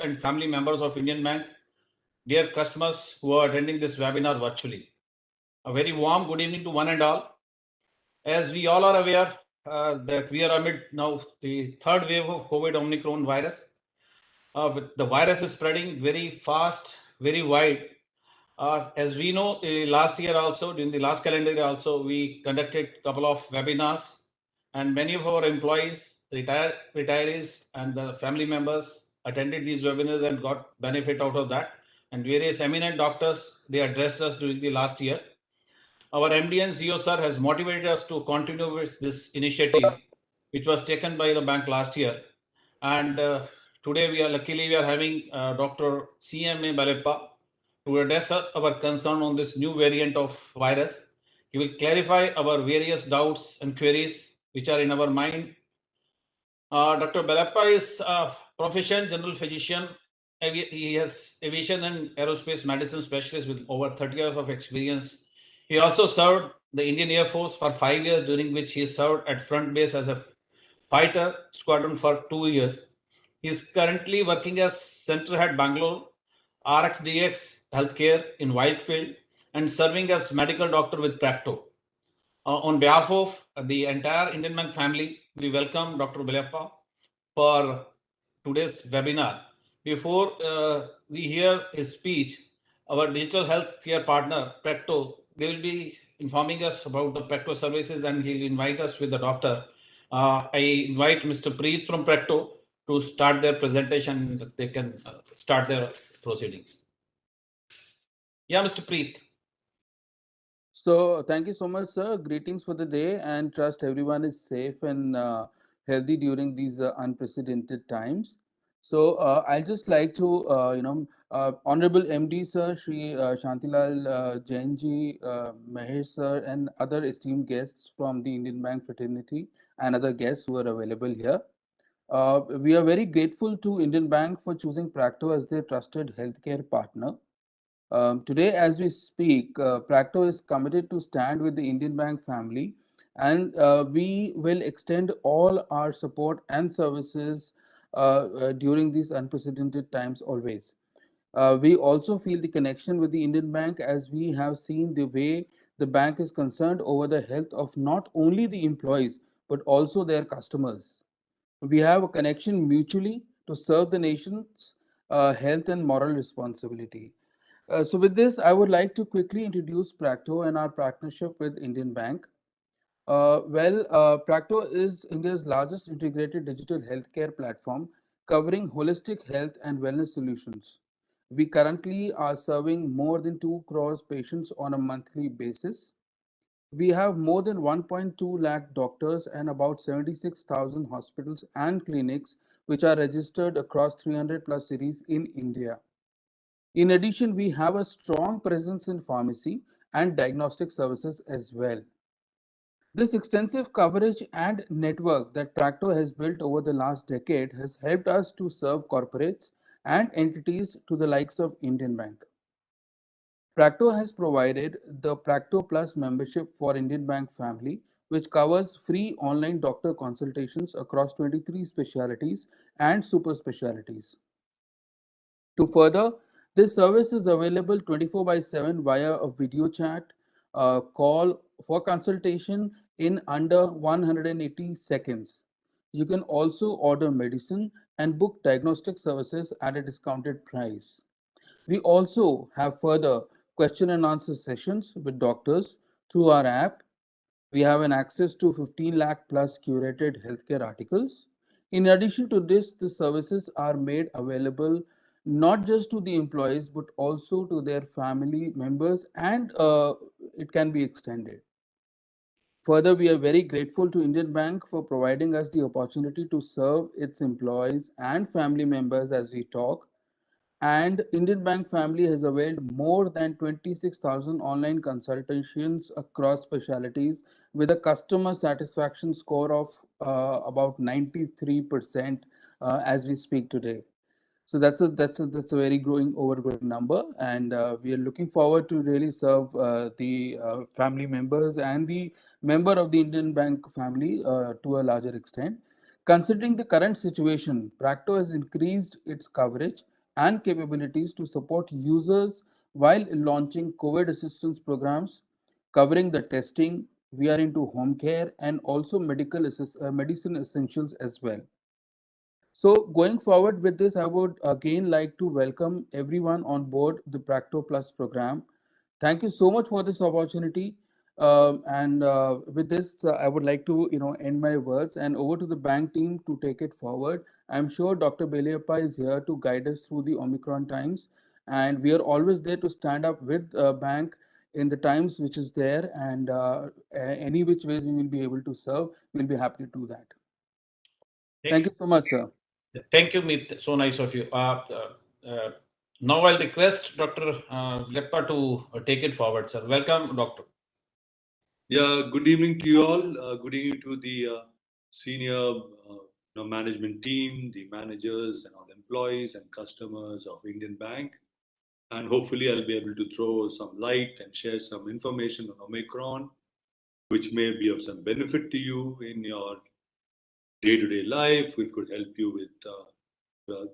and family members of Indian Bank, dear customers who are attending this webinar virtually. A very warm good evening to one and all. As we all are aware that we are amid now the third wave of COVID Omicron virus. The virus is spreading very fast, very wide. As we know, last year also, during the last calendar year also, we conducted a couple of webinars, and many of our employees, retirees, and the family members attended these webinars and got benefit out of that. And various eminent doctors, they addressed us during the last year. Our MD and CEO sir has motivated us to continue with this initiative, which was taken by the bank last year. And today we are having Dr. CMA Baleppa to address our concern on this new variant of virus. He will clarify our various doubts and queries which are in our mind. Dr. Baleppa is a professional general physician. He has aviation and aerospace medicine specialist with over 30 years of experience. He also served the Indian Air Force for 5 years, during which he served at front base as a fighter squadron for 2 years. He is currently working as Center Head Bangalore, RxDX Healthcare in Whitefield, and serving as medical doctor with Practo. On behalf of the entire Indian Bank family, we welcome Dr. Bileppa for today's webinar. Before we hear his speech, our digital healthcare partner, Practo, they will be informing us about the Practo services, and he'll invite us with the doctor. I invite Mr. Preet from Practo to start their presentation. They can start their proceedings. Yeah, Mr. Preet. So thank you so much, sir. Greetings for the day, and trust everyone is safe and healthy during these unprecedented times. So I'll just like to, Honorable MD sir, Shri Shantilal Jain ji, Mahesh sir, and other esteemed guests from the Indian Bank fraternity and other guests who are available here. We are very grateful to Indian Bank for choosing Practo as their trusted healthcare partner. Today, as we speak, Practo is committed to stand with the Indian Bank family, and we will extend all our support and services during these unprecedented times always. We also feel the connection with the Indian Bank as we have seen the way the bank is concerned over the health of not only the employees but also their customers. We have a connection mutually to serve the nation's health and moral responsibility. So with this, I would like to quickly introduce Practo and our partnership with Indian Bank. Practo is India's largest integrated digital healthcare platform covering holistic health and wellness solutions. We currently are serving more than 2 crores patients on a monthly basis. We have more than 1.2 lakh doctors and about 76,000 hospitals and clinics which are registered across 300 plus cities in India. In addition, we have a strong presence in pharmacy and diagnostic services as well. This extensive coverage and network that Practo has built over the last decade has helped us to serve corporates and entities to the likes of Indian Bank. Practo has provided the Practo Plus membership for Indian Bank family, which covers free online doctor consultations across 23 specialties and super specialties. To further, this service is available 24 by 7 via a video chat call for consultation in under 180 seconds. You can also order medicine and book diagnostic services at a discounted price. We also have further question and answer sessions with doctors through our app. We have an access to 15 lakh plus curated healthcare articles. In addition to this, the services are made available not just to the employees but also to their family members, and it can be extended. Further, we are very grateful to Indian Bank for providing us the opportunity to serve its employees and family members as we talk. And Indian Bank family has availed more than 26,000 online consultations across specialties with a customer satisfaction score of about 93% as we speak today. So that's a very growing number, and we are looking forward to really serve the family members and the member of the Indian Bank family to a larger extent. Considering the current situation, Practo has increased its coverage and capabilities to support users while launching COVID assistance programs covering the testing. We are into home care and also medicine essentials as well. So, going forward with this, I would again like to welcome everyone on board the Practo Plus program. Thank you so much for this opportunity. And with this, I would like to end my words and over to the bank team to take it forward. I'm sure Dr. Beliappa is here to guide us through the Omicron times, and we are always there to stand up with bank in the times which is there, and any which ways we will be able to serve, we'll be happy to do that. Thank you so much, sir. Thank you, Meet. So nice of you. Now I'll request Dr. Leppa to take it forward, sir. Welcome, Doctor. Yeah, good evening to you all. Good evening to the senior management team, the managers and all employees and customers of Indian Bank. And hopefully I'll be able to throw some light and share some information on Omicron, which may be of some benefit to you in your day-to-day life. It could help you with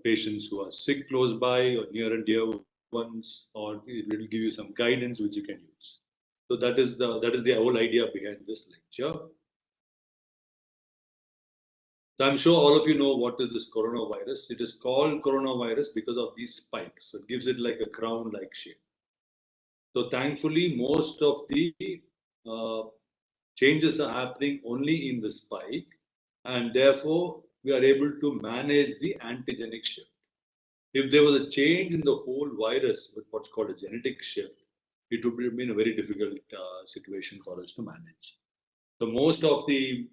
patients who are sick close by or near and dear ones, or it will give you some guidance which you can use. So that is the whole idea behind this lecture. So I'm sure all of you know what is this coronavirus. It is called coronavirus because of these spikes. So it gives it like a crown-like shape. So thankfully, most of the uh, changes are happening only in the spike, and therefore we are able to manage the antigenic shift. If there was a change in the whole virus with what's called a genetic shift, it would have been a very difficult situation for us to manage. So most of the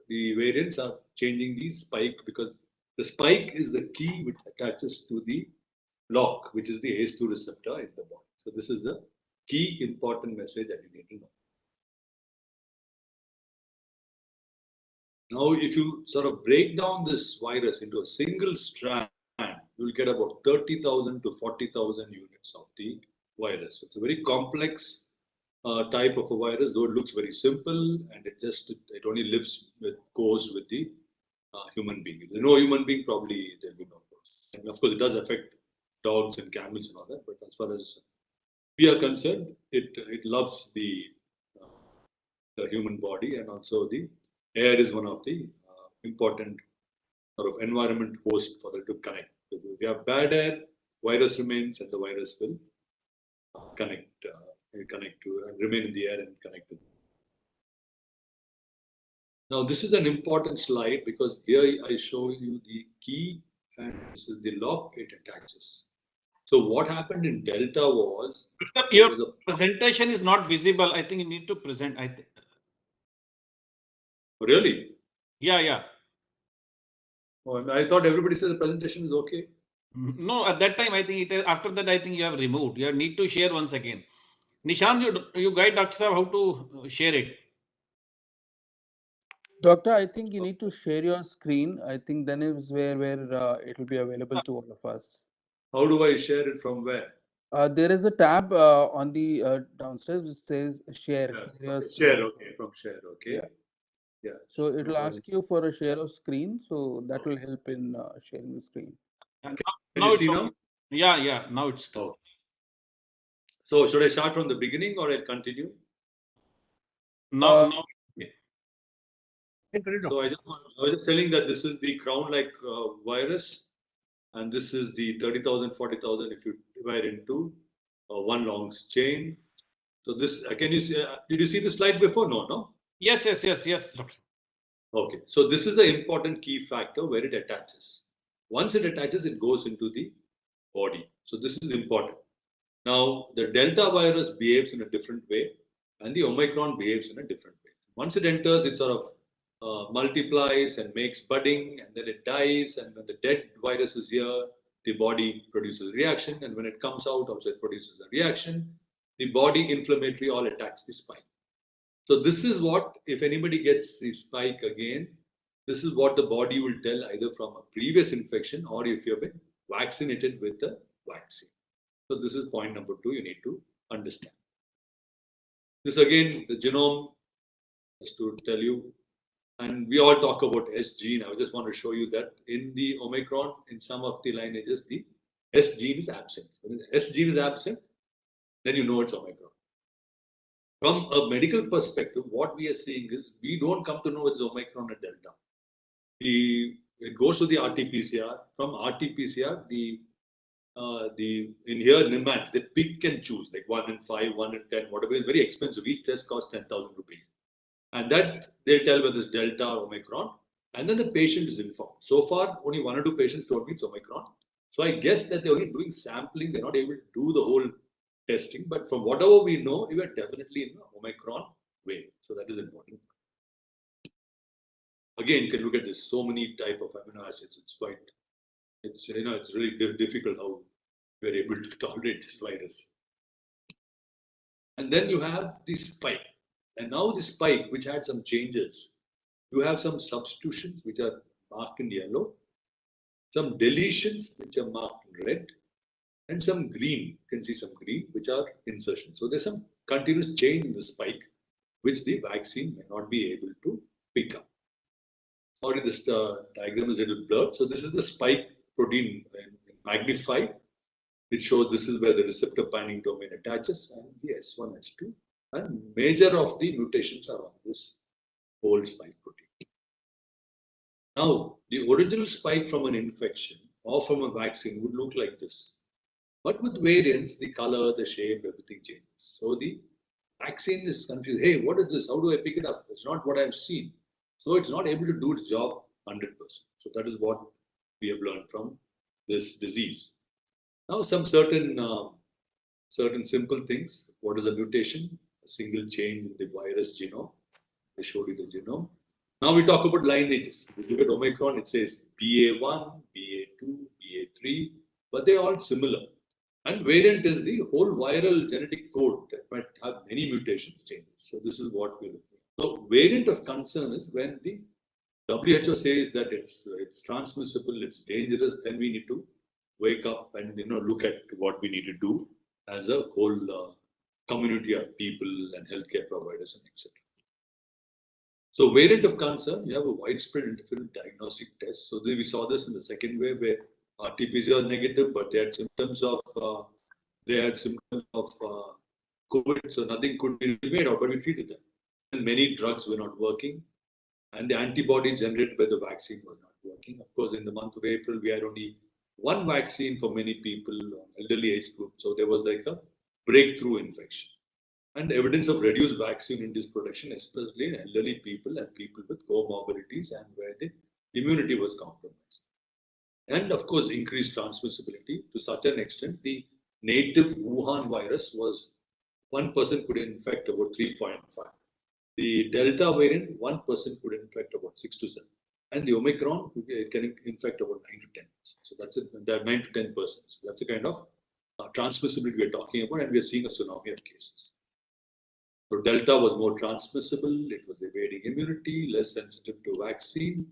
variants are changing the spike because the spike is the key which attaches to the lock, which is the ACE2 receptor in the body. So this is the key important message that you need to know. Now, if you sort of break down this virus into a single strand, you will get about 30,000 to 40,000 units of the virus. It's a very complex type of a virus, though it looks very simple, and it only goes with the human being. If there's no human being, probably there'll be no goes. And of course, it does affect dogs and camels and all that. But as far as we are concerned, it loves the human body, and also the air is one of the important sort of environment host for it to connect. If we have bad air, virus remains, and the virus will connect to and remain in the air and connect to. Now this is an important slide because here I show you the key, and this is the lock it attaches. So what happened in Delta was Your presentation is not visible. I think you need to present. Really? Yeah. Oh, I thought everybody says the presentation is okay. No, at that time I think it is. After that, I think you have removed. You need to share once again. Nishan, you guide Dr. Sahab how to share it. Doctor, I think you need to share your screen. I think then is where it will be available to all of us. How do I share it from where? There is a tab on the downstairs which says share. Yeah. Share your Share, screen. okay, from share, okay. Yeah. Yeah. So it will ask you for a share of screen. So that will help in sharing the screen. Can Now you it's see okay. now? Yeah. Now it's good. Oh. So should I start from the beginning or I'll continue? Now. Okay. So I was just telling that this is the crown-like virus, and this is the 30,000, 40,000 if you divide into one long chain. So this, can you see, did you see the slide before? No? Yes, Doctor. Okay, so this is the important key factor where it attaches. Once it attaches, it goes into the body. So this is important. Now, the Delta virus behaves in a different way, and the Omicron behaves in a different way. Once it enters, it sort of multiplies and makes budding, and then it dies. And when the dead virus is here, the body produces reaction, and when it comes out, also it produces a reaction. The body inflammatory all attacks the spike. So this is what, if anybody gets the spike again, this is what the body will tell either from a previous infection or if you have been vaccinated with the vaccine. So this is point number 2 you need to understand. This again, the genome, just to tell you, and we all talk about S gene. I just want to show you that in the Omicron, in some of the lineages, the S gene is absent. When the S gene is absent, then you know it's Omicron. From a medical perspective, what we are seeing is we don't come to know it's Omicron or Delta. It goes to the RT-PCR. From RT-PCR, in here NIMAX, they pick and choose like 1 in 5, 1 in 10, whatever. It's very expensive. Each test costs 10,000 rupees, and that they'll tell whether it's Delta or Omicron, and then the patient is informed. So far, only 1 or 2 patients told me it's Omicron. So I guess that they're only doing sampling. They're not able to do the whole testing. But from whatever we know, we are definitely in the Omicron wave. So that is important. Again, you can look at this. So many type of amino acids. It's really difficult how we're able to tolerate this virus. And then you have the spike. And now the spike, which had some changes, you have some substitutions which are marked in yellow, some deletions which are marked in red, and some green. You can see some green, which are insertions. So there's some continuous change in the spike, which the vaccine may not be able to pick up. Sorry, this diagram is a little blurred. So this is the spike protein magnified. It shows this is where the receptor binding domain attaches, and the S1, S2. And major of the mutations are on this whole spike protein. Now, the original spike from an infection or from a vaccine would look like this. But with variants, the color, the shape, everything changes. So the vaccine is confused. Hey, what is this? How do I pick it up? It's not what I've seen. So it's not able to do its job 100%. So that is what we have learned from this disease. Now, some certain simple things. What is a mutation? A single change in the virus genome. I showed you the genome. Now we talk about lineages. If you look at Omicron, it says BA1, BA2, BA3, but they're all similar. And variant is the whole viral genetic code that might have many mutations changes. So this is what we're looking at. So variant of concern is when the WHO says that it's transmissible, it's dangerous, then we need to wake up and look at what we need to do as a whole community of people and healthcare providers and etc. So variant of concern, you have a widespread and different diagnostic tests. So we saw this in the second wave where RT-PCR negative, but they had symptoms of COVID, so nothing could be made out, but we treated them. And many drugs were not working, and the antibodies generated by the vaccine were not working. Of course, in the month of April, we had only one vaccine for many people, elderly age group. So there was like a breakthrough infection. And evidence of reduced vaccine-induced protection, especially in elderly people and people with comorbidities and where the immunity was compromised. And of course, increased transmissibility to such an extent, the native Wuhan virus was 1 person could infect about 3.5. The Delta variant, 1 person could infect about 6 to 7. And the Omicron can infect about 9 to 10%. So that's it, 9 to 10%. So that's the kind of transmissibility we're talking about, and we're seeing a tsunami of cases. So Delta was more transmissible, it was evading immunity, less sensitive to vaccine,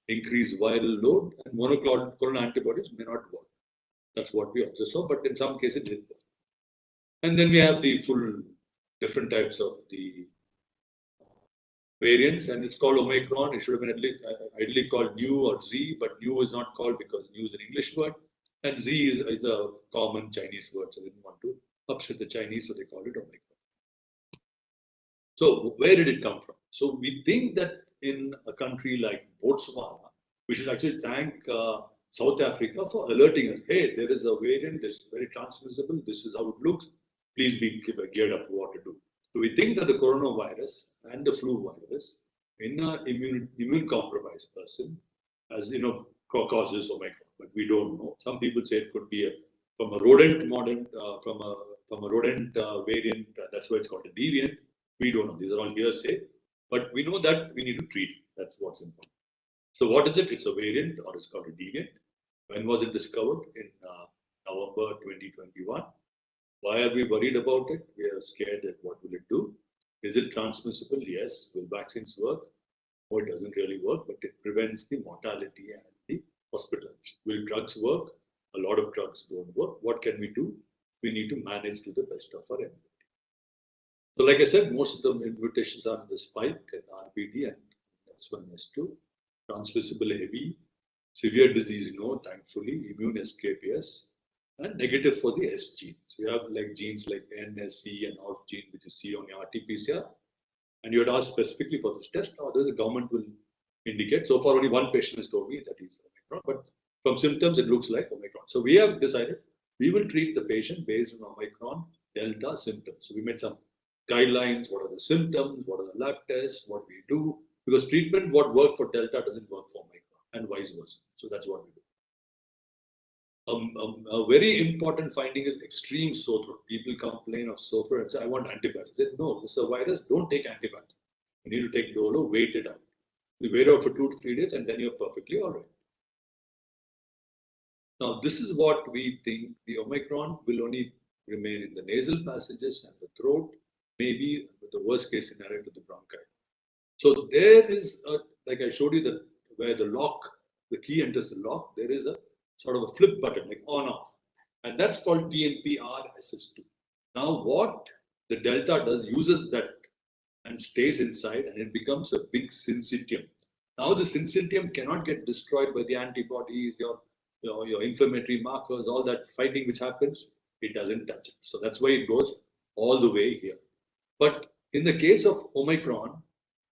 increased viral load, and monoclonal antibodies may not work. That's what we also saw, but in some cases it did work. And then we have the full different types of the variants, and it's called Omicron. It should have been ideally called Nu or Z, but Nu is not called because Nu is an English word, and Z is a common Chinese word, so they didn't want to upset the Chinese, so they called it Omicron. So where did it come from? So we think that in a country like Botswana, we should actually thank South Africa for alerting us. Hey, there is a variant, it's very transmissible, this is how it looks. Please be geared up for what to do. So we think that the coronavirus and the flu virus in an immune compromised person, as causes Omicron, but we don't know. Some people say it could be from a rodent variant. That's why it's called a deviant. We don't know. These are all hearsay, but we know that we need to treat it. That's what's important. So what is it? It's a variant, or it's called a deviant. When was it discovered? In November 2021. Why are we worried about it? We are scared that what will it do? Is it transmissible? Yes. Will vaccines work? No, it doesn't really work, but it prevents the mortality and the hospitals. Will drugs work? A lot of drugs don't work. What can we do? We need to manage to the best of our ability. So like I said, most of the mutations are in the spike and RBD and S1, S2. Transmissible heavy. Severe disease, no, thankfully. Immune escape, yes. and negative for the S gene. So you have like genes like N, S, C, and OFF gene, which you see on your RT-PCR. And you had asked specifically for this test, or does the government will indicate? So far, only one patient has told me that he's Omicron, but from symptoms, it looks like Omicron. So we have decided we will treat the patient based on Omicron Delta symptoms. So we made some guidelines. What are the symptoms? What are the lab tests? What we do? Because treatment, what worked for Delta doesn't work for Omicron, and vice versa. So that's what we do. A very important finding is extreme sore throat. People complain of sore throat and say, I want antibiotics. Say, no, this is a virus, don't take antibiotics. You need to take Dolo, wait it out. You wait out for 2 to 3 days and then you're perfectly all right. Now, this is what we think the Omicron will only remain in the nasal passages and the throat, maybe with the worst case scenario to the bronchi. So there is, like I showed you, that where the lock, the key enters the lock, there is a sort of a flip button, like on off. And that's called TMPRSS2. Now, what the Delta does, uses that and stays inside, and it becomes a big syncytium. Now, the syncytium cannot get destroyed by the antibodies, your inflammatory markers, all that fighting which happens, it doesn't touch it. So that's why it goes all the way here. But in the case of Omicron,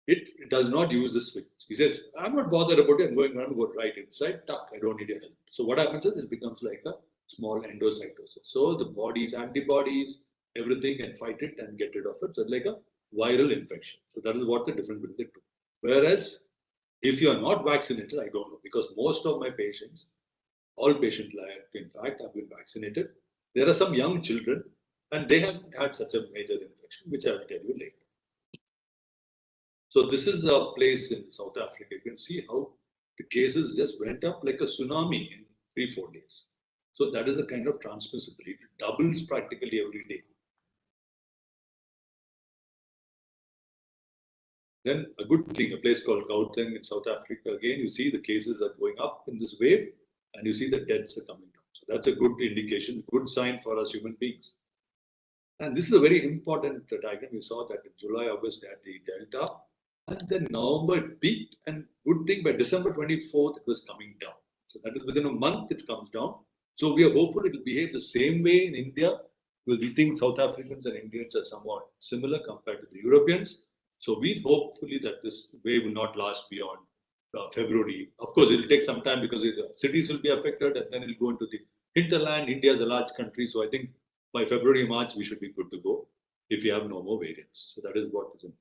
it does not use the switch. He says, I'm not bothered about it. I'm going around, go right inside, tuck, I don't need your help. So what happens is it becomes like a small endocytosis. So the body's antibodies, everything can fight it and get rid of it. So it's like a viral infection. So that is what the difference between the two. Whereas if you are not vaccinated, I don't know, because most of my patients, all patients, in fact, have been vaccinated. There are some young children, and they haven't had such a major infection, which I will tell you later. So this is a place in South Africa. You can see how the cases just went up like a tsunami in 3-4 days. So that is a kind of transmissibility. It doubles practically every day. Then a good thing, a place called Gauteng in South Africa. Again, you see the cases are going up in this wave, and you see the deaths are coming down. So that's a good indication, good sign for us human beings. And this is a very important diagram. You saw that in July, August, they had the Delta. And then November it peaked, and good thing by December 24th it was coming down. So that is within a month it comes down. So we are hopeful it will behave the same way in India, because we think South Africans and Indians are somewhat similar compared to the Europeans. So we hopefully that this wave will not last beyond February. Of course, it will take some time because the cities will be affected, and then it will go into the hinterland. India is a large country, so I think by February, March we should be good to go if you have no more variants. So that is what is important.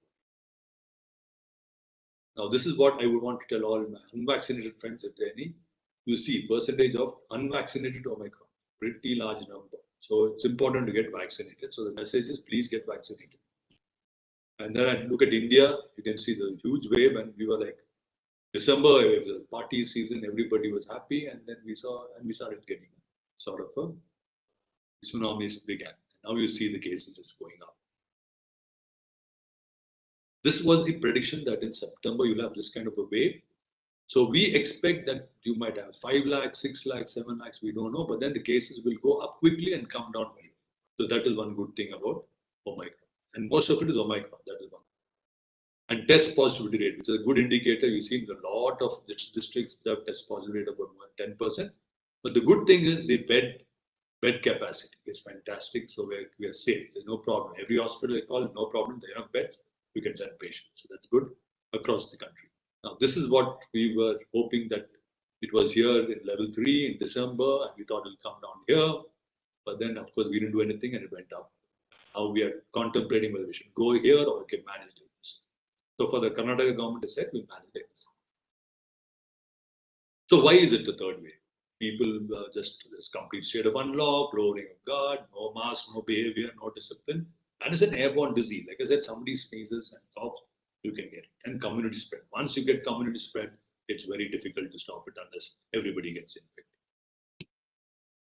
Now, this is what I would want to tell all my unvaccinated friends, if there are any. You see, percentage of unvaccinated Omicron, pretty large number. So it's important to get vaccinated. So the message is, please get vaccinated. And then I look at India, you can see the huge wave, and we were like, December, it was a party season, everybody was happy, and then we started getting sort of a tsunami began. Now you see the cases just going up. This was the prediction that in September you'll have this kind of a wave. So we expect that you might have 5 lakhs, 6 lakhs, 7 lakhs, we don't know, but then the cases will go up quickly and come down very. So that is one good thing about Omicron. And most of it is Omicron, that is one. And test positivity rate, which is a good indicator. You see in a lot of districts that have test positivity rate about 10%. But the good thing is the bed capacity is fantastic. So we are safe. There's no problem. Every hospital I call, no problem. There are enough beds. You can send patients. So that's good across the country. Now, this is what we were hoping that it was here in level 3 in December, and we thought it would come down here. But then, of course, we didn't do anything and it went up. Now we are contemplating whether we should go here or we can manage this. So for the Karnataka government, they said we'll manage this. So why is it the third wave? People just this complete state of unlock, lowering of guard, no mask, no behavior, no discipline. And it's an airborne disease. Like I said, somebody sneezes and coughs, you can get it. And community spread. Once you get community spread, it's very difficult to stop it unless everybody gets infected.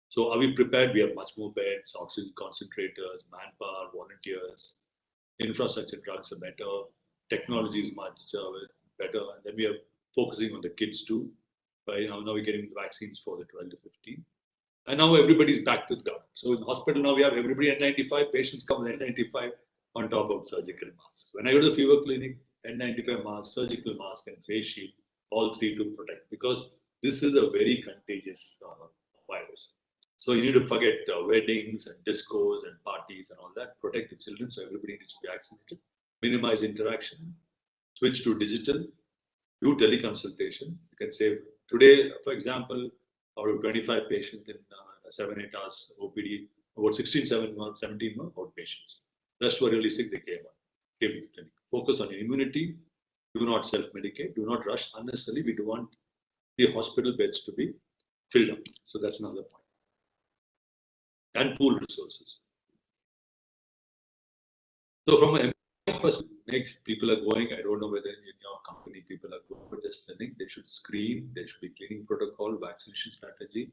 So are we prepared? We have much more beds, oxygen concentrators, manpower, volunteers, infrastructure, drugs are better, technology is much better, and then we are focusing on the kids too. Right now we're getting the vaccines for the 12 to 15. And now everybody's back to the government. So in the hospital now we have everybody N95, patients come with N95 on top of surgical masks. When I go to the fever clinic, N95 mask, surgical mask, and face shield, all three to protect, because this is a very contagious virus. So you need to forget weddings and discos and parties and all that. Protect the children, so everybody needs to be vaccinated. Minimize interaction. Switch to digital. Do teleconsultation. You can save today, for example, out of 25 patients in 7-8 hours OPD, about 17 months outpatients. Rest were really sick, they came to the clinic. Focus on your immunity. Do not self-medicate. Do not rush unnecessarily. We do want the hospital beds to be filled up. So that's another point. And pool resources. So from an perspective, people are going, I don't know whether in your company people are going for this thing. They should screen, there should be cleaning protocol, vaccination strategy,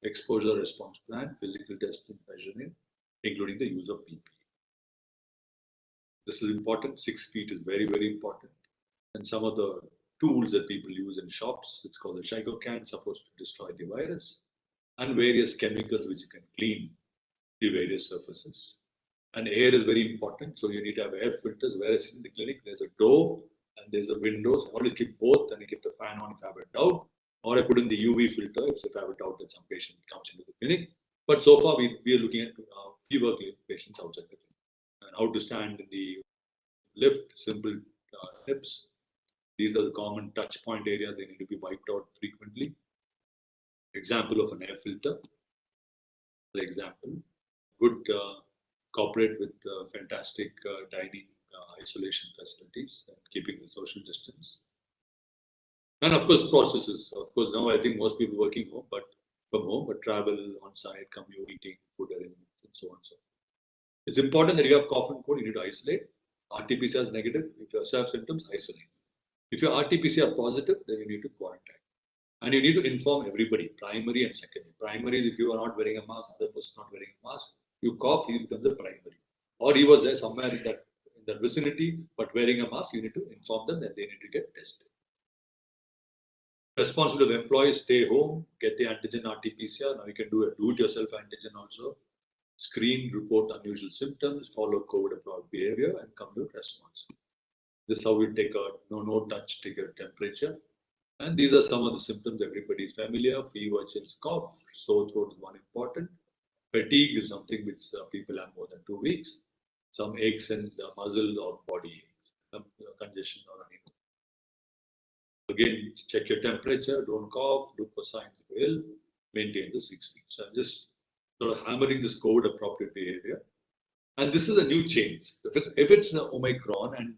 exposure response plan, physical testing, measuring, including the use of PPE. This is important. 6 feet is very, very important. And some of the tools that people use in shops, it's called the Shigocan, supposed to destroy the virus, and various chemicals which you can clean the various surfaces. And air is very important, so you need to have air filters. Whereas in the clinic, there's a door and there's a window. So I always keep both, and I keep the fan on if I have a doubt, or I put in the UV filter if I have a doubt that some patient comes into the clinic. But so far, we are looking at fewer patients outside the clinic. And how to stand in the lift, simple tips. These are the common touch point areas. They need to be wiped out frequently. Example of an air filter. The example, good cooperate with fantastic dining isolation facilities and keeping the social distance. And of course, processes. Of course, now I think most people working home, but from home, but travel on site, commute, eating, food arrangements, and so on and so forth. It's important that you have cough and cold, you need to isolate. RT-PCR is negative. If you have symptoms, isolate. If your RT-PCR positive, then you need to quarantine. And you need to inform everybody, primary and secondary. Primary is if you are not wearing a mask, other person not wearing a mask, you cough, he becomes a primary. Or he was there somewhere in that vicinity, but wearing a mask, you need to inform them that they need to get tested. Responsibility of employees, stay home, get the antigen RT-PCR. Now you can do a do-it-yourself antigen also. Screen, report unusual symptoms, follow COVID-approved behavior, and come to response. This is how we take a no touch, take a temperature. And these are some of the symptoms everybody is familiar. Fever, chills, cough, sore throat is one important. Fatigue is something which people have more than 2 weeks. Some aches in the muscle or body, some congestion or anything. Again, check your temperature, don't cough, look for signs of ill, maintain the 6 weeks. So I'm just sort of hammering this COVID appropriate behavior. And this is a new change. If it's the Omicron and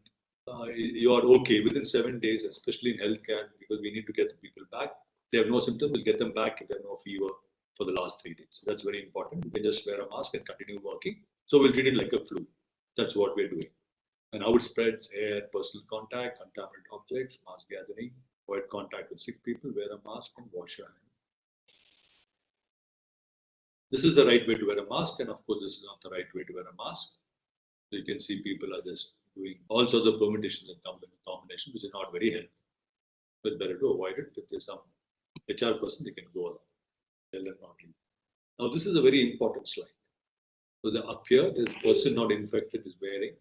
you are okay within 7 days, especially in healthcare, because we need to get the people back. They have no symptoms, we'll get them back if they have no fever for the last 3 days. So that's very important. You can just wear a mask and continue working. So we'll treat it like a flu. That's what we're doing. And how it spreads: air, personal contact, contaminated objects, mass gathering, avoid contact with sick people, wear a mask, and wash your hands. This is the right way to wear a mask, and of course, this is not the right way to wear a mask. So you can see people are just doing all sorts of permutations and combinations, which is not very helpful. But better to avoid it. If there's some HR person, they can go along. Tell them not leave. Now, this is a very important slide. So up here, the person not infected is wearing,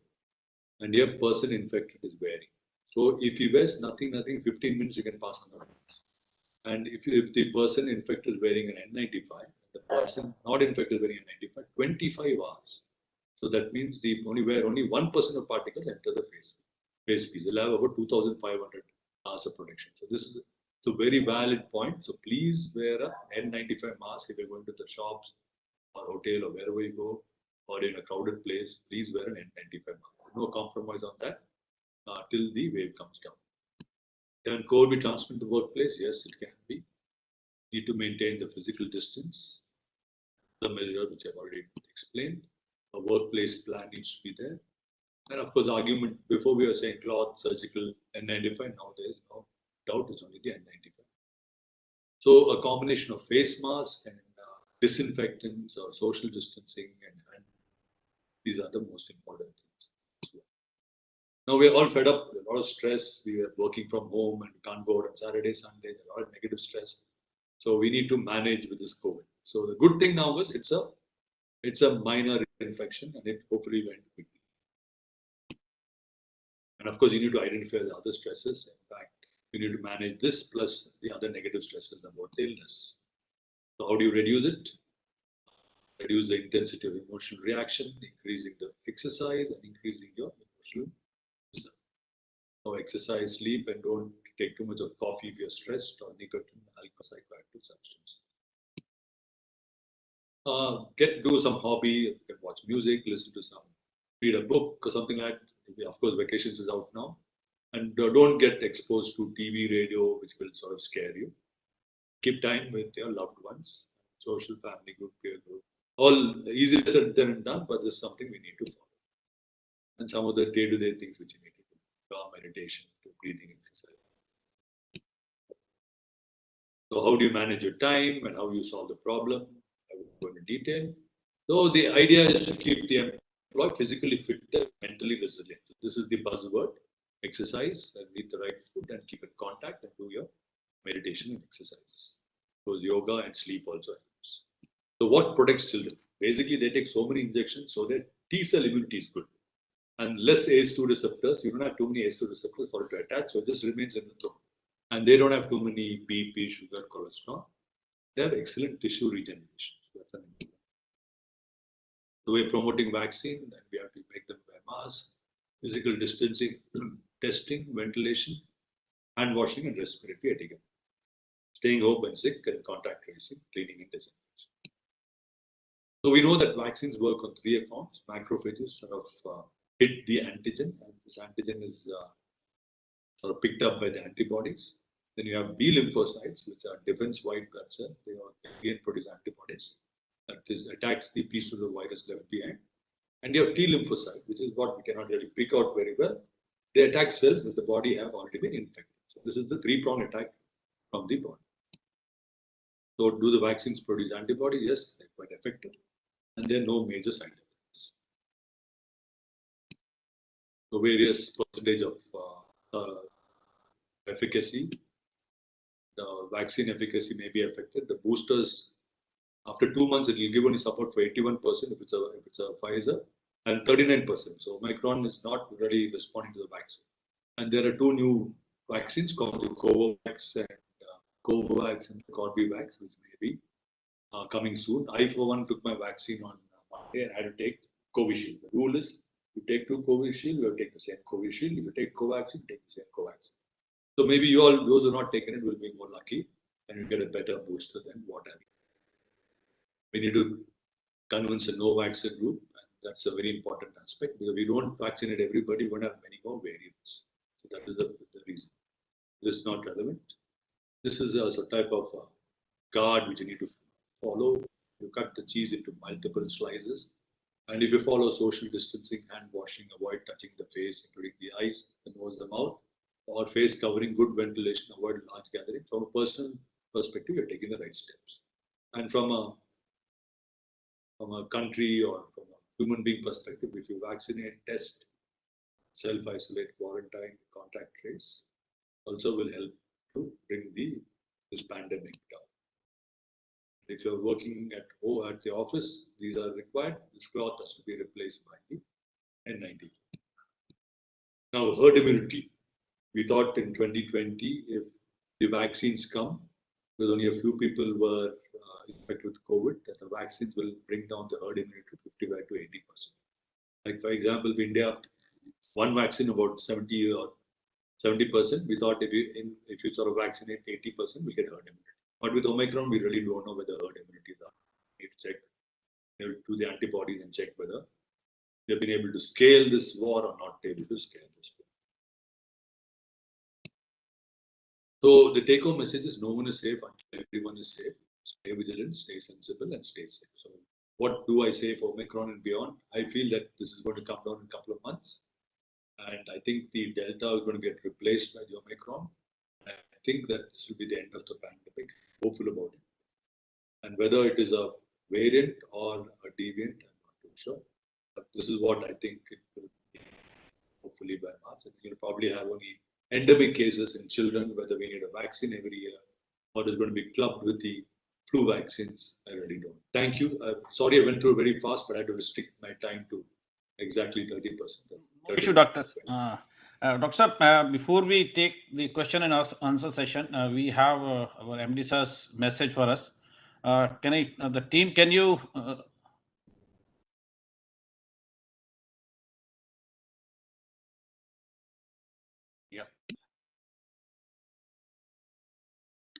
and here person infected is wearing. So if he wears nothing, 15 minutes you can pass on the mask. And if the person infected is wearing an N95, the person not infected is wearing an N95, 25 hours. So that means only 1% of particles enter the face piece. They'll have about 2,500 hours of protection. So this is a very valid point. So please wear a N95 mask if you're going to the shops or hotel or wherever you go, or in a crowded place. Please wear an N95 mask. No compromise on that till the wave comes down. Can COVID be transmitted to the workplace? Yes, it can be. Need to maintain the physical distance. The measure which I've already explained. A workplace plan needs to be there. And of course, the argument before we were saying cloth, surgical, N95, now there is no doubt it's only the N95. So a combination of face mask and disinfectants or social distancing, and these are the most important things. Now we're all fed up with a lot of stress. We are working from home and we can't go out on Saturday, Sunday. There's a lot of negative stress. So we need to manage with this COVID. So the good thing now is it's a minor infection and it hopefully went quickly. And of course, you need to identify the other stresses. In fact, you need to manage this plus the other negative stresses about the illness. So how do you reduce it? reduce the intensity of emotional reaction, increasing the exercise and increasing your emotional reserve. Now, exercise, sleep, and don't take too much of coffee if you're stressed or nicotine, alcohol, psychoactive substance. Do some hobby, you can watch music, listen to some, read a book or something like that. Of course, vacations is out now. And don't get exposed to TV, radio, which will sort of scare you. Keep time with your loved ones, social, family group, peer group. All easier said than done, but this is something we need to follow. And some of the day-to-day things which you need to do, meditation, breathing exercise. So how do you manage your time and how you solve the problem? I will go into detail. So the idea is to keep the employee physically fit and mentally resilient. This is the buzzword. Exercise and eat the right food and keep in contact and do your meditation and exercise. So yoga and sleep also helps. So what protects children? Basically, they take so many injections so that T cell immunity is good. And less ACE2 receptors, you don't have too many ACE2 receptors for it to attach, so it just remains in the throat. And they don't have too many BP, sugar, cholesterol. They have excellent tissue regeneration. So that's an important. So we're promoting vaccine, and we have to make them wear masks, physical distancing, testing, ventilation, hand washing, and respiratory etiquette. Staying home when sick and contact tracing, cleaning and disinfection. So we know that vaccines work on 3 accounts. Macrophages sort of hit the antigen, and this antigen is sort of picked up by the antibodies. Then you have B lymphocytes, which are defense white blood cells. They again produce antibodies. That is, attacks the piece of the virus left behind. And you have T lymphocyte, which is what we cannot really pick out very well. They attack cells that the body have already been infected. So this is the 3-pronged attack from the body. So do the vaccines produce antibodies? Yes, they're quite effective. And there are no major side effects. So various percentage of efficacy. The vaccine efficacy may be affected. The boosters, after 2 months, it will give only support for 81% if it's a Pfizer, and 39%. So Omicron is not really responding to the vaccine. And there are 2 new vaccines called the Covovax and Covovax and Corbevax, which may be coming soon. I, for one, took my vaccine on Monday and had to take Covishield. The rule is you take 2 Covishield, you have to take the same Covishield. If you take Covaxin, take the same Covaxin. So maybe you all, those who are not taken it, will be more lucky and you get a better booster than what I mean. We need to convince a no vaccine group, and that's a very important aspect because we don't vaccinate everybody, we won't have many more variants. So that is the reason. This is not relevant. This is a type of guard which you need to follow. You cut the cheese into multiple slices. And if you follow social distancing, hand washing, avoid touching the face, including the eyes, the nose, the mouth, or face covering, good ventilation, avoid large gathering. From a personal perspective, you're taking the right steps. And from a country or from a human being perspective, if you vaccinate, test, self-isolate, quarantine, contact trace, also will help to bring this pandemic down. If you're working at the office, these are required. This cloth has to be replaced by the N95. Now, herd immunity. We thought in 2020, if the vaccines come, because only a few people were infected with COVID, that the vaccines will bring down the herd immunity to 55 to 80%. Like, for example, in India, one vaccine about 70 or 70%. We thought if you sort of vaccinate 80%, we get herd immunity. But with Omicron, we really don't know whether herd immunity is up. We need to check, do the antibodies and check whether they've been able to scale this war or not able to scale this war. So the take-home message is no one is safe until everyone is safe. Stay vigilant, stay sensible, and stay safe. So what do I say for Omicron and beyond? I feel that this is going to come down in a couple of months. And I think the Delta is going to get replaced by the Omicron. And I think that this will be the end of the pandemic. Hopeful about it. And whether it is a variant or a deviant, I'm not too sure. But this is what I think it will be, hopefully by March. And you'll probably have only endemic cases in children, whether we need a vaccine every year or it's going to be clubbed with the flu vaccines. I really don't. Thank you. Sorry I went through very fast, but I had to restrict my time to exactly 30%. No issue, Doctor. Doctor, before we take the question and answer session, we have our MD sir's message for us. The team, can you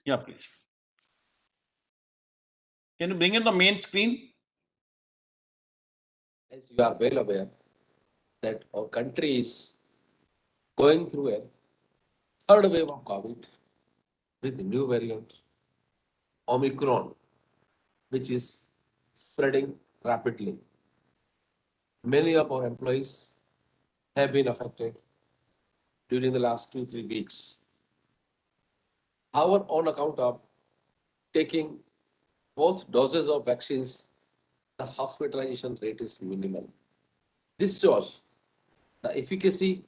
Yeah, please. Can you bring in the main screen? As you are well aware that our country is going through a third wave of COVID with the new variant Omicron, which is spreading rapidly. Many of our employees have been affected during the last 2-3 weeks. Our on account of taking both doses of vaccines, the hospitalization rate is minimal. This shows the efficacy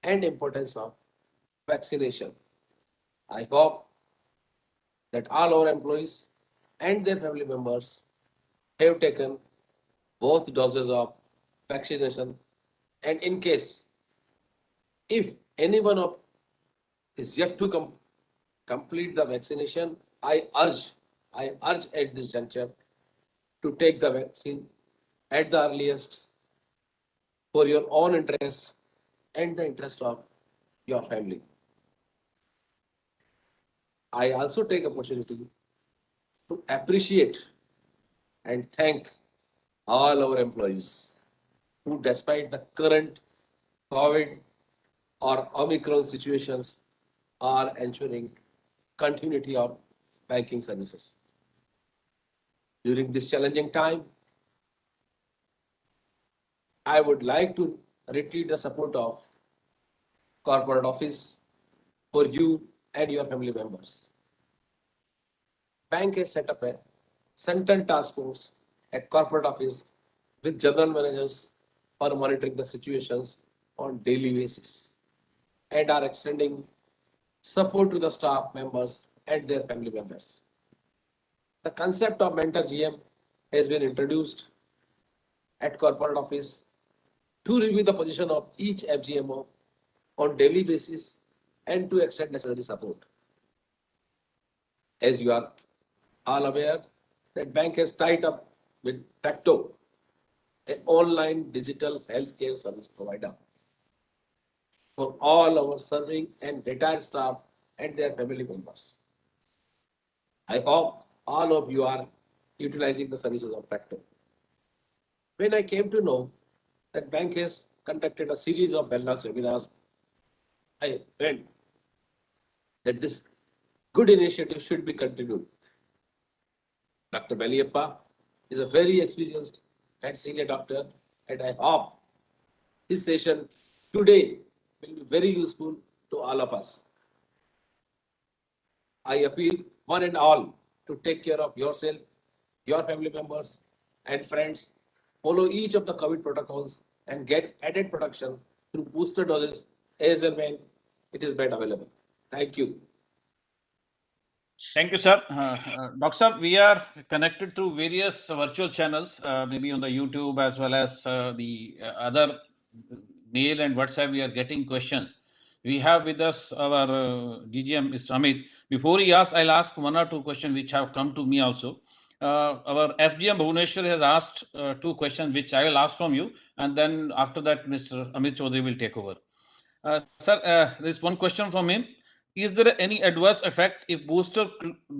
and importance of vaccination. I hope that all our employees and their family members have taken both doses of vaccination, and in case if anyone of is yet to complete the vaccination, I urge at this juncture to take the vaccine at the earliest for your own interest and the interest of your family. I also take opportunity to appreciate and thank all our employees who, despite the current COVID or Omicron situations, are ensuring continuity of banking services. During this challenging time, I would like to retreat the support of corporate office for you and your family members. Bank has set up a central task force at corporate office with general managers for monitoring the situations on daily basis and are extending support to the staff members and their family members. The concept of mentor GM has been introduced at corporate office to review the position of each FGMO on daily basis and to extend necessary support. As you are all aware, that bank has tied up with Practo, an online digital healthcare service provider for all our serving and retired staff and their family members. I hope all of you are utilizing the services of Practo. When I came to know that bank has conducted a series of wellness webinars, I felt that this good initiative should be continued. Dr. Beliyappa is a very experienced and senior doctor, and I hope this session today will be very useful to all of us. I appeal one and all to take care of yourself, your family members, and friends. Follow each of the COVID protocols and get added protection through booster doses as and when it is made available. Thank you. Thank you, sir. Dr. Sir, we are connected through various virtual channels, maybe on the YouTube as well as the other mail and WhatsApp. We are getting questions. We have with us our DGM, Mr. Amit. Before he asks, I'll ask one or two questions which have come to me also. Our FGM Bhubaneswar has asked 2 questions which I will ask from you, and then after that, Mr. Amit Chaudhary will take over. Sir, there is one question from him. Is there any adverse effect if booster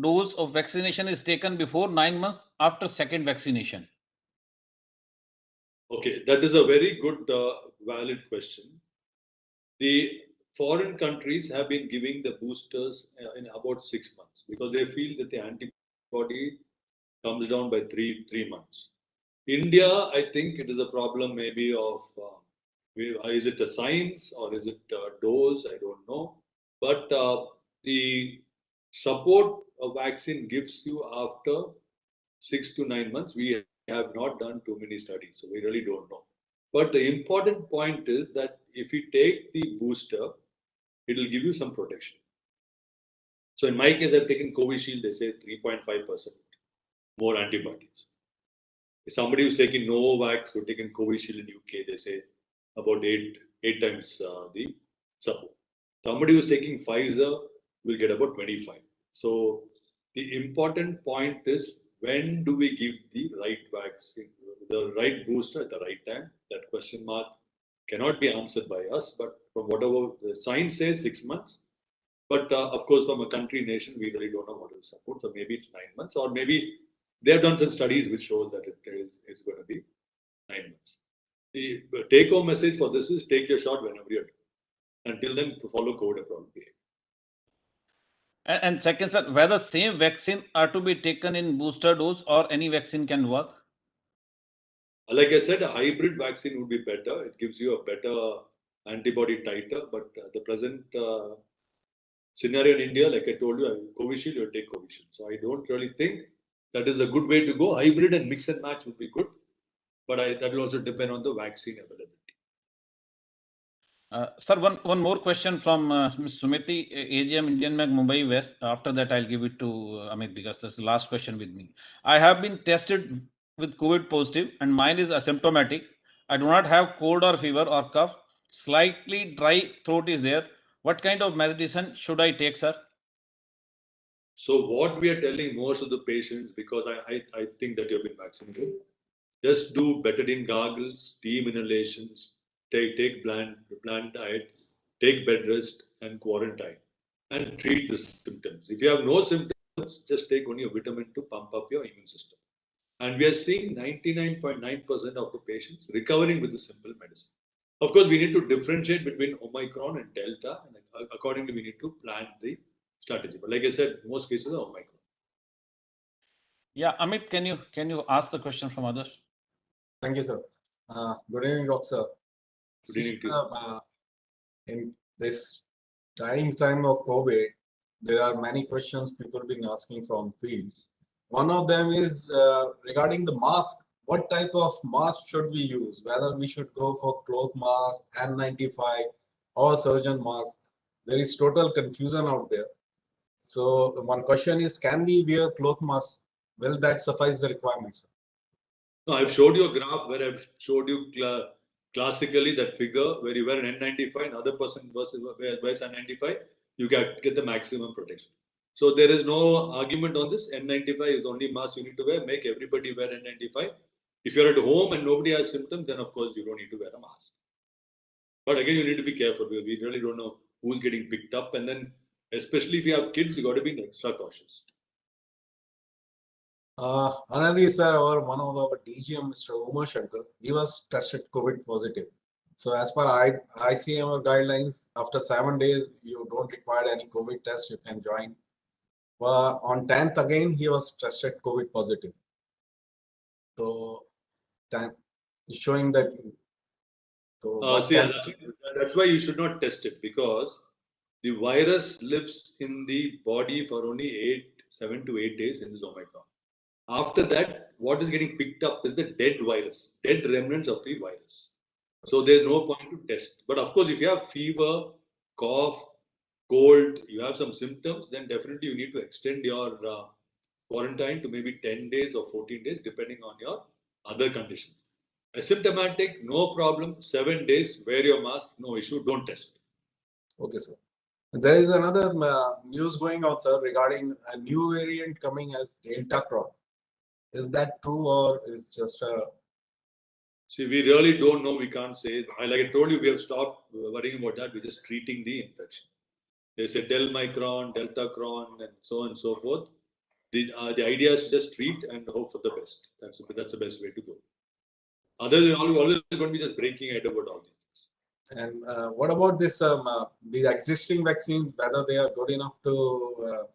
dose of vaccination is taken before 9 months after second vaccination? Okay, that is a very good, valid question. The foreign countries have been giving the boosters in about 6 months because they feel that the antibody comes down by three months. India, I think it is a problem maybe of is it a science or is it a dose? I don't know. But the support a vaccine gives you after 6 to 9 months, we have not done too many studies, so we really don't know. But the important point is that if you take the booster, it will give you some protection. So in my case, I've taken Covishield, they say 3.5% more antibodies. If somebody who's taking Novavax or taken Covishield in UK, they say about eight times the support. Somebody who's taking Pfizer will get about 25. So the important point is, when do we give the right vaccine, the right booster at the right time? That question mark cannot be answered by us, but from whatever the science says, 6 months. But of course, from a country nation, we really don't know what will support. So maybe it's 9 months, or maybe they have done some studies which shows that it's going to be 9 months. The take-home message for this is take your shot whenever you're done. Until then, follow code appropriately. And second, sir, whether same vaccine are to be taken in booster dose or any vaccine can work? Like I said, a hybrid vaccine would be better. It gives you a better antibody titer. But the present scenario in India, like I told you, Covishield, you take Covishield. So I don't really think that is a good way to go. Hybrid and mix and match would be good. But that will also depend on the vaccine availability. Sir, one more question from Ms. Sumiti, AGM Indian Bank Mumbai West. After that, I'll give it to Amit because that's the last question with me. I have been tested with COVID positive and mine is asymptomatic. I do not have cold or fever or cough. Slightly dry throat is there. What kind of medicine should I take, sir? So what we are telling most of the patients, because I think that you've been vaccinated, just do betadine gargles, steam inhalations, take bland diet, take bed rest and quarantine, and treat the symptoms. If you have no symptoms, just take only a vitamin to pump up your immune system. And we are seeing 99.9% of the patients recovering with the simple medicine. Of course, we need to differentiate between Omicron and Delta, and accordingly, we need to plan the strategy. But like I said, most cases are Omicron. Yeah, Amit, can you ask the question from others? Thank you, sir. Good evening, doctor. Good evening to you, sir. In this trying time of COVID, there are many questions people have been asking from fields. One of them is regarding the mask. What type of mask should we use? Whether we should go for cloth mask, N95, or surgeon mask. There is total confusion out there. So one question is, can we wear cloth mask? Will that suffice the requirements? No, I've showed you a graph where I've showed you classically that figure where you wear an N95, another person wears N95, you get the maximum protection. So there is no argument on this. N95 is the only mask you need to wear. Make everybody wear N95. If you're at home and nobody has symptoms, then of course you don't need to wear a mask. But again, you need to be careful because we really don't know who's getting picked up. And then, especially if you have kids, you got to be extra cautious. Another sir, one of our DGM, Mr. Umar Shankar, he was tested COVID positive. So as per ICMR guidelines, after 7 days, you don't require any COVID test, you can join. On 10th again, he was tested COVID positive. So it's showing that. So that's why you should not test it, because the virus lives in the body for only 7 to 8 days in this Omicron. After that, what is getting picked up is the dead virus, dead remnants of the virus. So there's no point to test. But of course, if you have fever, cough, cold, you have some symptoms, then definitely you need to extend your quarantine to maybe 10 days or 14 days, depending on your other conditions. Asymptomatic, no problem. 7 days, wear your mask, no issue, don't test. Okay, sir. There is another news going out, sir, regarding a new variant coming as Delta Cron. Is that true or is just a... See, we really don't know. We can't say. Like I told you, we have stopped worrying about that. We're just treating the infection. They say Delmicron, Delta Cron, and so on and so forth. The idea is to just treat and hope for the best. That's the best way to go. Other than always going to be just breaking head about all these things. And what about this? The existing vaccine, whether they are good enough to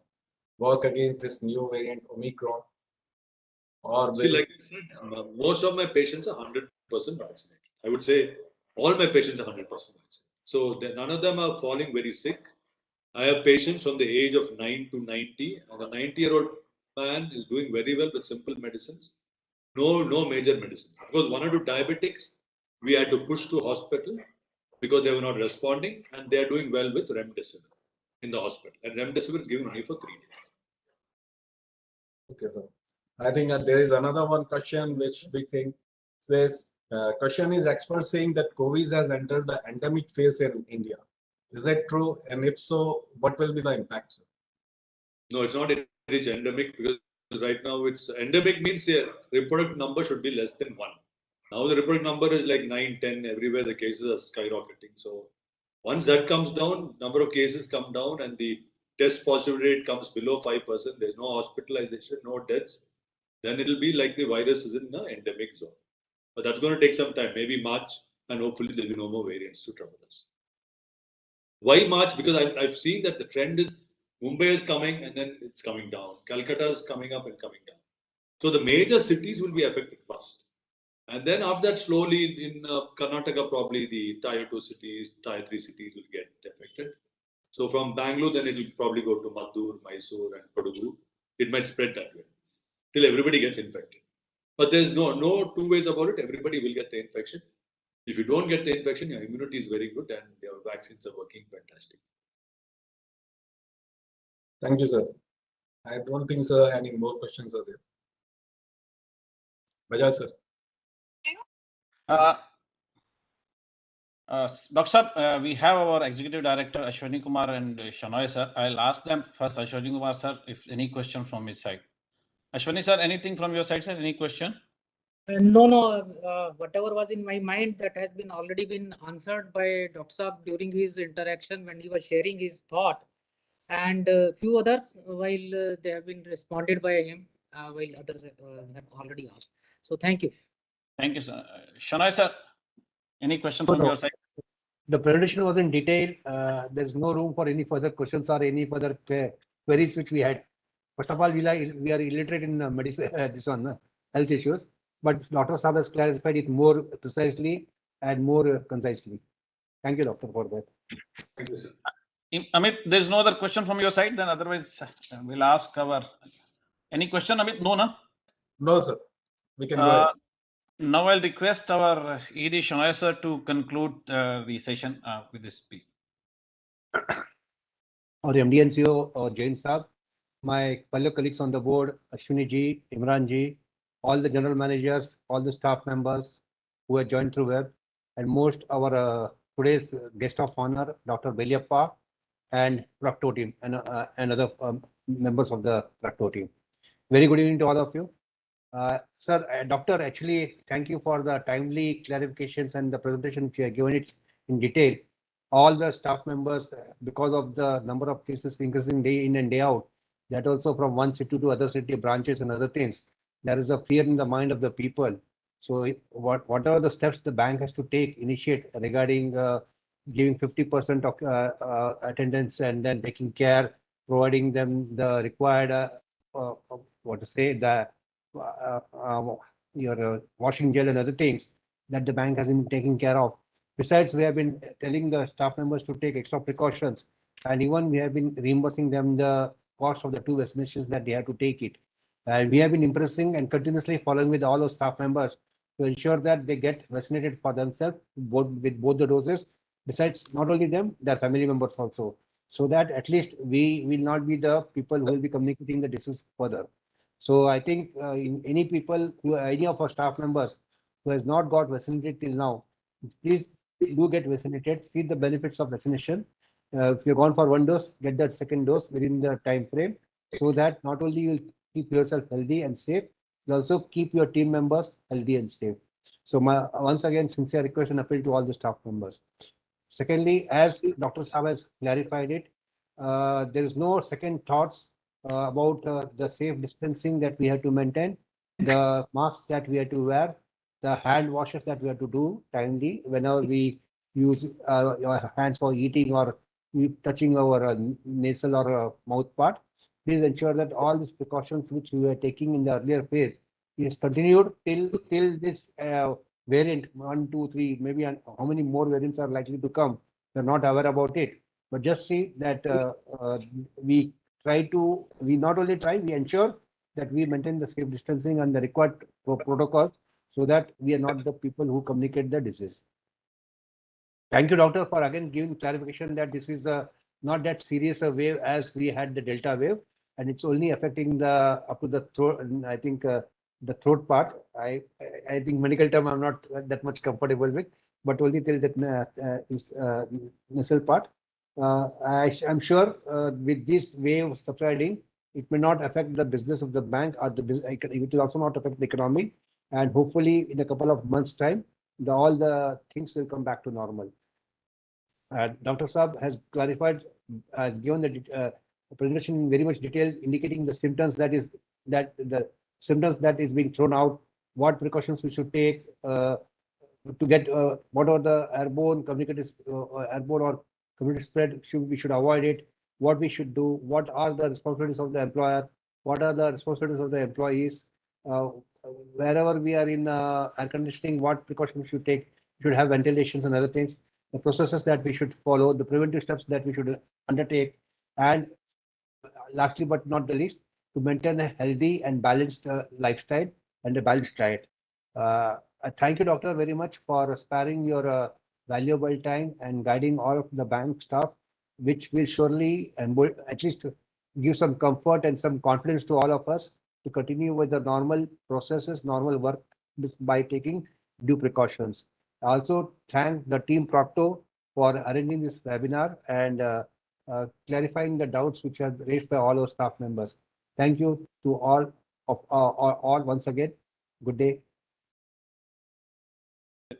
work against this new variant Omicron? Or see, like I said, most of my patients are 100% vaccinated. I would say all my patients are 100% vaccinated. So none of them are falling very sick. I have patients from the age of 9 to 90, and a 90-year-old man is doing very well with simple medicines. No major medicines. Of course, 1 or 2 diabetics we had to push to hospital because they were not responding, and they are doing well with remdesivir in the hospital. And remdesivir is given only for 3 days. Okay, sir. I think there is another one question which we think says, question is experts saying that COVID has entered the endemic phase in India. Is that true? And if so, what will be the impact, sir? No, it's not reached endemic, because right now it's endemic means the reproductive number should be less than 1. Now the reproductive number is like 9, 10. Everywhere the cases are skyrocketing. So Once that comes down, number of cases come down and the test positivity rate comes below 5%, there's no hospitalization, no deaths, then it'll be like the virus is in the endemic zone. But that's going to take some time, maybe March, and hopefully there'll be no more variants to trouble us. Why March? Because I've seen that the trend is Mumbai is coming and then it's coming down. Calcutta is coming up and coming down. So the major cities will be affected first. And then after that, slowly in Karnataka, probably the tier 2 cities, tier 3 cities will get affected. So from Bangalore, then it will probably go to Maddur, Mysore, and Kodagu. It might spread that way till everybody gets infected. But there's no two ways about it. Everybody will get the infection. If you don't get the infection, your immunity is very good and your vaccines are working fantastic. Thank you, sir. I don't think, sir, any more questions are there. Bajaj, sir. Dr. Sir, we have our Executive Director Ashwani Kumar and Shanoy sir. I'll ask them first, Ashwani Kumar sir, if any question from his side. Ashwani sir, anything from your side, sir? Any question? No. Whatever was in my mind, that has been already been answered by Dr. Saab during his interaction when he was sharing his thought, and few others while they have been responded by him, while others have already asked. So thank you. Thank you, sir. Shanoy sir, any question from your side? The presentation was in detail. There's no room for any further questions or any further queries which we had. First of all, we are illiterate in medicine, this one, health issues, but Dr. Saab has clarified it more precisely and more concisely. Thank you, doctor, for that. Thank you, sir. Amit, there's no other question from your side, then otherwise we'll ask our, any question, Amit? No, no? No, sir. We can go ahead. Now I'll request our ED Shanoy sir to conclude the session with this speech. Our MD and CEO, Jain Saab, my fellow colleagues on the board, Ashwini ji, Imran ji, all the general managers, all the staff members who have joined through web, and most our today's guest of honor, Dr. Beliappa, and Practo team and other members of the Practo team. Very good evening to all of you. Sir, doctor, actually, thank you for the timely clarifications and the presentation which you have given it in detail. All the staff members, because of the number of cases increasing day in and day out, that also from one city to other city branches and other things, there is a fear in the mind of the people. So whatever the steps the bank has to initiate regarding giving 50% of attendance and then taking care, providing them the required, your washing gel and other things that the bank has been taking care of. Besides, we have been telling the staff members to take extra precautions, and even we have been reimbursing them the cost of the 2 vaccinations that they have to take it. And we have been impressing and continuously following with all those staff members to ensure that they get vaccinated for themselves with both the doses. Besides, not only them, their family members also, so that at least we will not be the people who will be communicating the disease further. So I think any people, any of our staff members who has not got vaccinated till now, please do get vaccinated. See the benefits of vaccination. If you're gone for 1 dose, get that 2nd dose within the time frame, so that not only you'll keep yourself healthy and safe, you also keep your team members healthy and safe. So once again, sincere request and appeal to all the staff members. Secondly, as Dr. Saab has clarified it, there is no second thoughts about the safe distancing that we have to maintain, the masks that we have to wear, the hand washes that we have to do timely whenever we use our hands for eating or touching our nasal or mouth part. Please ensure that all these precautions which we were taking in the earlier phase is continued till this variant 1, 2, 3, maybe how many more variants are likely to come. We're not aware about it, but just see that we not only try, we ensure that we maintain the safe distancing and the required protocols, so that we are not the people who communicate the disease. Thank you, doctor, for again giving clarification that this is not that serious a wave as we had the Delta wave, and it's only affecting the up to the throat. I think the throat part. I think medical term I'm not that much comfortable with, but only till that nasal part. I'm sure with this wave subsiding, it may not affect the business of the bank, or it will also not affect the economy. And hopefully, in a couple of months' time, all the things will come back to normal. Dr. Saab has clarified, has given the presentation in very much detail, indicating the symptoms the symptoms that is being thrown out, what precautions we should take to get what are the airborne airborne or community spread we should avoid it, what we should do, what are the responsibilities of the employer, what are the responsibilities of the employees, uh, wherever we are in air conditioning, what precautions we should take, should have ventilations and other things, the processes that we should follow, the preventive steps that we should undertake, and lastly but not the least, to maintain a healthy and balanced lifestyle and a balanced diet. Thank you, doctor, very much for sparing your valuable time and guiding all of the bank staff, which will surely and will at least give some comfort and some confidence to all of us to continue with the normal processes, normal work by taking due precautions. I also thank the team Practo for arranging this webinar and clarifying the doubts which are raised by all our staff members. Thank you to all once again. Good day.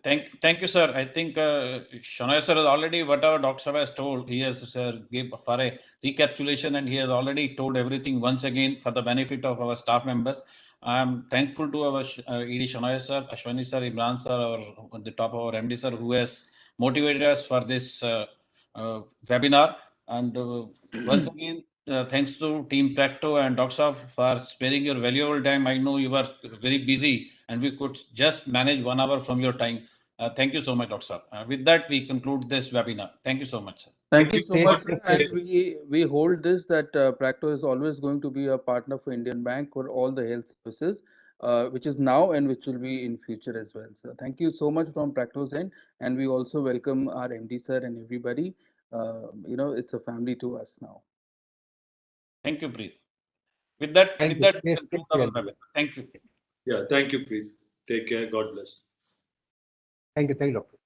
Thank you, sir. I think Shanoy sir has already, whatever Dr. Saab has told, he has give for a recapitulation, and he has already told everything once again for the benefit of our staff members. I am thankful to our ED Shanoy sir, Ashwani sir, Imran sir, or on the top of our MD sir, who has motivated us for this webinar. And once again, thanks to Team Practo and Dr. Saab for sparing your valuable time. I know you were very busy, and we could just manage 1 hour from your time. Thank you so much, Dr. Saab. With that, we conclude this webinar. Thank you so much, sir. Thank you so Stay much, safe, sir. And stay we hold this that Practo is always going to be a partner for Indian Bank for all the health services, which is now and which will be in future as well. So thank you so much from Practo's end, and we also welcome our MD sir and everybody. It's a family to us now. Thank you, Preet. With that, Thank we you. Stay conclude safe, our everyone. webinar. Thank you. Yeah, thank you, Preet. Take care. God bless. Thank you, doctor.